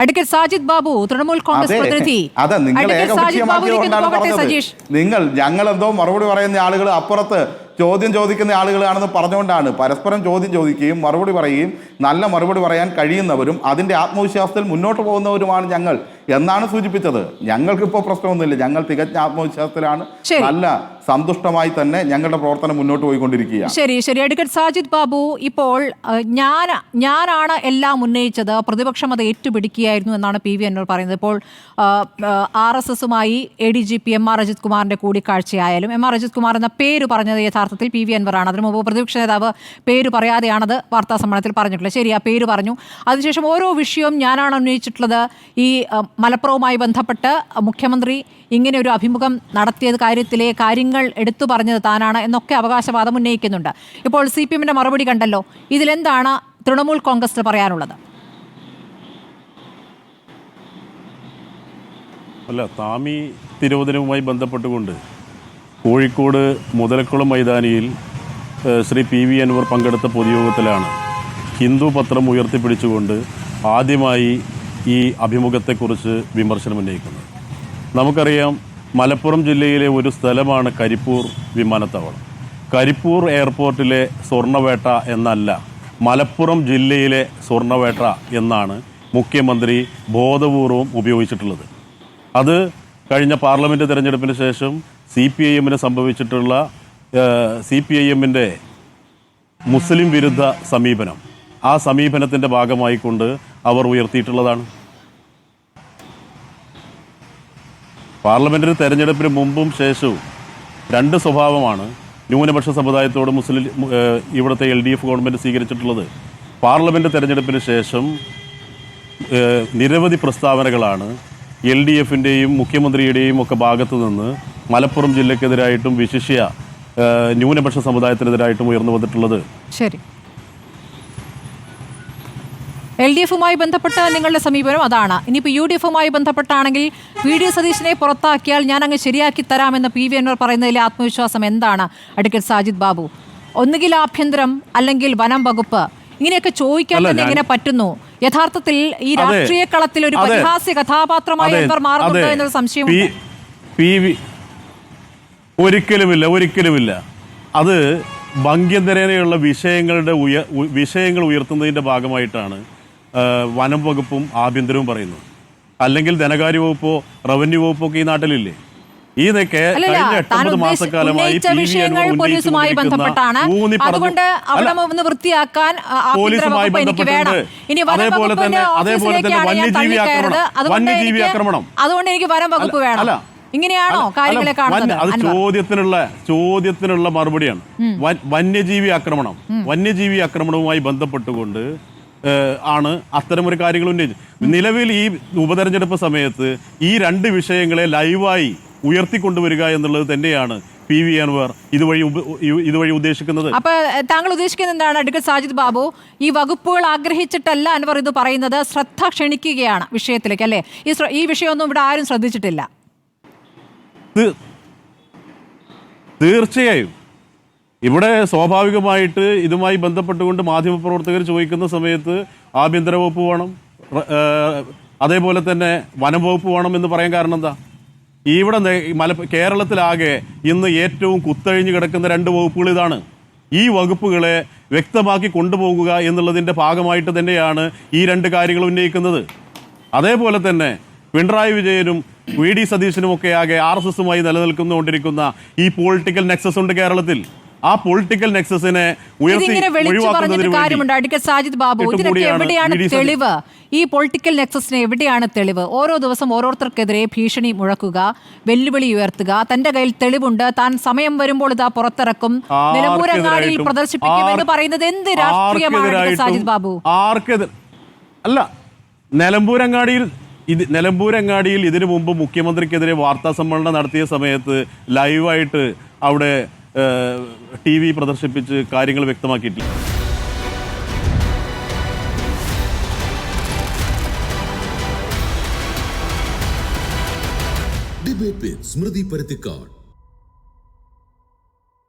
Advocate Sajid Babu, Trinamool Congress പ്രതിനിധി. നിങ്ങൾ ഞങ്ങളെന്തോ മറുപടി പറയുന്ന ആളുകൾ അപ്പുറത്ത് ചോദ്യം ചോദിക്കുന്ന ആളുകളാണെന്ന് പറഞ്ഞുകൊണ്ടാണ് പരസ്പരം ചോദ്യം ചോദിക്കുകയും മറുപടി പറയുകയും നല്ല മറുപടി പറയാൻ കഴിയുന്നവരും അതിൻ്റെ ആത്മവിശ്വാസത്തിൽ മുന്നോട്ട് പോകുന്നവരുമാണ് ഞങ്ങൾ എന്നാണ് സൂചിപ്പിച്ചത്. ഞങ്ങൾക്കിപ്പോൾ പ്രശ്നമൊന്നുമില്ല, ഞങ്ങൾ തികഞ്ഞ ആത്മവിശ്വാസത്തിലാണ്, നല്ല സന്തുഷ്ടമായി തന്നെ ഞങ്ങളുടെ പ്രവർത്തനം മുന്നോട്ട് പോയിക്കൊണ്ടിരിക്കുകയാണ്. ശരി. അഡ്വക്കേറ്റ് സാജിദ് ബാബു, ഇപ്പോൾ ഞാനാണ് എല്ലാം ഉന്നയിച്ചത്, പ്രതിപക്ഷം അത് ഏറ്റുപിടിക്കുകയായിരുന്നു എന്നാണ് പി വി അൻവർ പറയുന്നത്. ഇപ്പോൾ RSSുമായി ADGP MR അജിത് കുമാറിന്റെ കൂടിക്കാഴ്ചയായാലും MR അജിത് കുമാർ എന്ന പേര് പറഞ്ഞത് യഥാർത്ഥത്തിൽ പി വി അൻവറാണ്. അതിനു മുമ്പ് പ്രതിപക്ഷ നേതാവ് പേര് പറയാതെയാണത് വാർത്താ സമ്മേളനത്തിൽ പറഞ്ഞിട്ടുള്ളത്. ശരി, ആ പേര് പറഞ്ഞു. അതിനുശേഷം ഓരോ വിഷയവും ഞാനാണ് ഉന്നയിച്ചിട്ടുള്ളത്. ഈ മലപ്പുറവുമായി ബന്ധപ്പെട്ട് മുഖ്യമന്ത്രി ഇങ്ങനെ ഒരു അഭിമുഖം നടത്തിയത് കാര്യത്തിലെ കാര്യങ്ങൾ എടുത്തു പറഞ്ഞത് താനാണ് എന്നൊക്കെ അവകാശവാദം ഉന്നയിക്കുന്നുണ്ട്. ഇപ്പോൾ CPMന്റെ മറുപടി കണ്ടല്ലോ. ഇതിലെന്താണ് തൃണമൂൽ കോൺഗ്രസിന് പറയാനുള്ളത്? അല്ല, താമി തിരോധനവുമായി ബന്ധപ്പെട്ടുകൊണ്ട് കോഴിക്കോട് മുതലക്കുളം മൈതാനിയിൽ ശ്രീ PV അൻവർ പങ്കെടുത്ത പൊതുയോഗത്തിലാണ് ഹിന്ദു പത്രം ഉയർത്തിപ്പിടിച്ചുകൊണ്ട് ആദ്യമായി ഈ അഭിമുഖത്തെക്കുറിച്ച് വിമർശനം ഉന്നയിക്കുന്നത്. നമുക്കറിയാം, മലപ്പുറം ജില്ലയിലെ ഒരു സ്ഥലമാണ് കരിപ്പൂർ വിമാനത്താവളം. കരിപ്പൂർ എയർപോർട്ടിലെ സ്വർണ്ണവേട്ട എന്നല്ല, മലപ്പുറം ജില്ലയിലെ സ്വർണ്ണവേട്ട എന്നാണ് മുഖ്യമന്ത്രി ബോധപൂർവം ഉപയോഗിച്ചിട്ടുള്ളത്. അത് കഴിഞ്ഞ പാർലമെൻറ്റ് തെരഞ്ഞെടുപ്പിന് ശേഷം CPIMന് സംഭവിച്ചിട്ടുള്ള CPIMൻ്റെ മുസ്ലിം വിരുദ്ധ സമീപനം, ആ സമീപനത്തിൻ്റെ ഭാഗമായിക്കൊണ്ട് അവർ ഉയർത്തിയിട്ടുള്ളതാണ്. പാർലമെൻറ്റിന് തെരഞ്ഞെടുപ്പിന് മുമ്പും ശേഷവും രണ്ട് സ്വഭാവമാണ് ന്യൂനപക്ഷ സമുദായത്തോട് ഇവിടുത്തെ LDF ഗവൺമെൻറ് സ്വീകരിച്ചിട്ടുള്ളത്. പാർലമെൻറ്റ് തെരഞ്ഞെടുപ്പിന് ശേഷം നിരവധി പ്രസ്താവനകളാണ് LDFൻ്റെയും മുഖ്യമന്ത്രിയുടെയും ഒക്കെ ഭാഗത്തു നിന്ന് മലപ്പുറം ജില്ലക്കെതിരായിട്ടും വിശിഷ്യ ന്യൂനപക്ഷ സമുദായത്തിനെതിരായിട്ടും ഉയർന്നു വന്നിട്ടുള്ളത്. ശരി, LDFുമായി ബന്ധപ്പെട്ട നിങ്ങളുടെ സമീപനം അതാണ്. ഇനിയിപ്പോൾ UDFുമായി ബന്ധപ്പെട്ടാണെങ്കിൽ VD സതീശനെ പുറത്താക്കിയാൽ ഞാൻ അങ്ങ് ശരിയാക്കി തരാമെന്ന് PV അൻവർ പറയുന്നതിലെ ആത്മവിശ്വാസം എന്താണ് അഡ്വക്കേറ്റ് സാജിദ് ബാബു? ഒന്നുകിൽ ആഭ്യന്തരം അല്ലെങ്കിൽ വനം വകുപ്പ്, ഇങ്ങനെയൊക്കെ ചോദിക്കാൻ തന്നെ എങ്ങനെ പറ്റുന്നു? യഥാർത്ഥത്തിൽ ഈ രാഷ്ട്രീയ കളത്തിൽ ഒരു പരിഹാസ്യ കഥാപാത്രമായി അൻവർ മാറുന്നുണ്ടോ എന്നൊരു സംശയം. ഒരിക്കലുമില്ല. അത് ഭംഗ്യന്തരേനയുള്ള വിഷയങ്ങൾ ഉയർത്തുന്നതിൻ്റെ ഭാഗമായിട്ടാണ് വനം വകുപ്പും ആഭ്യന്തരവും പറയുന്നത്. അല്ലെങ്കിൽ ധനകാര്യ വകുപ്പോ റവന്യൂ വകുപ്പോ ഒക്കെ ഈ നാട്ടിലില്ലേ? ഈ കഴിഞ്ഞ 8 മാസക്കാലമായി പോലീസുമായി ബന്ധപ്പെട്ടാണ്. അതുകൊണ്ട് അവിടെ ഒന്ന് വൃത്തിയാക്കാൻ പോലീസുമായി ബന്ധപ്പെട്ടുണ്ട്. അതേപോലെ തന്നെ വന്യജീവി ആക്രമണം, അതുകൊണ്ട് എനിക്ക് വനം വകുപ്പ് വേണം. ഇങ്ങനെയാണോ കാര്യങ്ങളെ കാണുന്നത്? അത് ചോദ്യത്തിനുള്ള മറുപടിയാണ്. വന്യജീവി ആക്രമണവുമായി ബന്ധപ്പെട്ടുകൊണ്ട് ആണ് അത്തരമൊരു കാര്യങ്ങൾ ഉന്നയിച്ചത്. നിലവിൽ ഈ ഉപതെരഞ്ഞെടുപ്പ് സമയത്ത് ഈ രണ്ട് വിഷയങ്ങളെ ലൈവായി ഉയർത്തിക്കൊണ്ടുവരിക എന്നുള്ളത് തന്നെയാണ് PV അൻവർ ഇതുവഴി ഉദ്ദേശിക്കുന്നത്. അപ്പൊ താങ്കൾ ഉദ്ദേശിക്കുന്നത് എന്താണ് അഡ്വക്കേറ്റ് സാജിദ് ബാബു? ഈ വകുപ്പുകൾ ആഗ്രഹിച്ചിട്ടല്ല അൻവർ ഇത് പറയുന്നത്, ശ്രദ്ധ ക്ഷണിക്കുകയാണ് വിഷയത്തിലേക്ക്, അല്ലേ? ഈ വിഷയമൊന്നും ഇവിടെ ആരും ശ്രദ്ധിച്ചിട്ടില്ല. തീർച്ചയായും ഇവിടെ സ്വാഭാവികമായിട്ട് ഇതുമായി ബന്ധപ്പെട്ടുകൊണ്ട് മാധ്യമപ്രവർത്തകർ ചോദിക്കുന്ന സമയത്ത് ആഭ്യന്തര വകുപ്പ് വേണം, അതേപോലെ തന്നെ വനം വകുപ്പ് വേണം എന്ന് പറയാൻ കാരണം എന്താ? ഇവിടെ കേരളത്തിലാകെ ഇന്ന് ഏറ്റവും കുത്തഴിഞ്ഞു കിടക്കുന്ന രണ്ട് വകുപ്പുകൾ ഇതാണ്. ഈ വകുപ്പുകളെ വ്യക്തമാക്കി കൊണ്ടുപോകുക എന്നുള്ളതിൻ്റെ ഭാഗമായിട്ട് തന്നെയാണ് ഈ രണ്ട് കാര്യങ്ങൾ ഉന്നയിക്കുന്നത്. അതേപോലെ തന്നെ പിണറായി വിജയനും VD സതീശനും ഒക്കെ ആകെ RSSുമായി നിലനിൽക്കുന്നുകൊണ്ടിരിക്കുന്ന ഈ പൊളിറ്റിക്കൽ നെക്സസ് ഉണ്ട് കേരളത്തിൽ. ആ പൊളിറ്റിക്കൽ നെക്സസിനെ സാജിദ് ബാബു, ഇതിനൊക്കെ എവിടെയാണ് തെളിവ്? ഈ പൊളിറ്റിക്കൽ നെക്സസിന് എവിടെയാണ് തെളിവ്? ഓരോ ദിവസം ഓരോരുത്തർക്കെതിരെ ഭീഷണി മുഴക്കുക, വെല്ലുവിളി ഉയർത്തുക, തന്റെ കയ്യിൽ തെളിവുണ്ട്, താൻ സമയം വരുമ്പോൾ ഇതാ പുറത്തിറക്കും, നിലമ്പൂരങ്ങാടിയിൽ പ്രദർശിപ്പിക്കും എന്ന് പറയുന്നത് എന്ത് രാഷ്ട്രീയമാണ് സാജിദ് ബാബു? അല്ല, നിലമ്പൂരങ്ങാടിയിൽ ഇതിനു മുമ്പ് മുഖ്യമന്ത്രിക്കെതിരെ വാർത്താ സമ്മേളനം നടത്തിയ സമയത്ത് ലൈവായിട്ട് അവിടെ TV പ്രദർശിപ്പിച്ച് കാര്യങ്ങൾ വ്യക്തമാക്കിയിട്ടില്ല. ഡിബേറ്റ് വിത്ത് സ്മൃതി പരുത്തിക്കാട്.